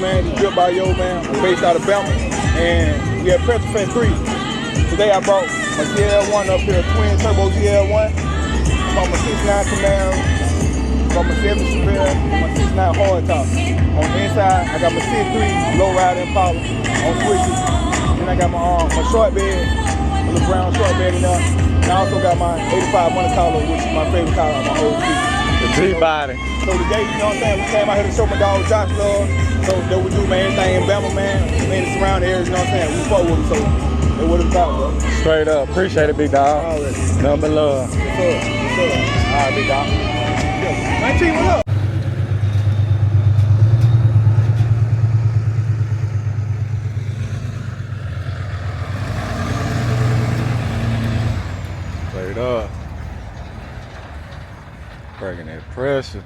man. Just built by Yo, man. I'm based out of Bama. And we had Pretzel Fest 3. Today I brought my ZL1 up here, twin turbo ZL1. Brought my 69 Camaro. Brought my 70 Chevelle. My 69 hardtop. On the inside, I got my 6.3 low ride Impala on switches. Then I got my short bed, a little brown short bed in there. And I also got my 85 Monte Carlo, which is my favorite car on my whole fleet. The T-body. So today, you know what I'm saying, we came out here to show my dog Josh love. So that we do, man, everything in Bama, man. Man, the surrounding areas, you know what I'm saying, we fuck with them, so that's what it's about, bro. Straight up. Appreciate it, big dog. Already. Nothing but love. What's up? What's up? All right, big dog. 19, what up? Straight up. Breaking that pressure.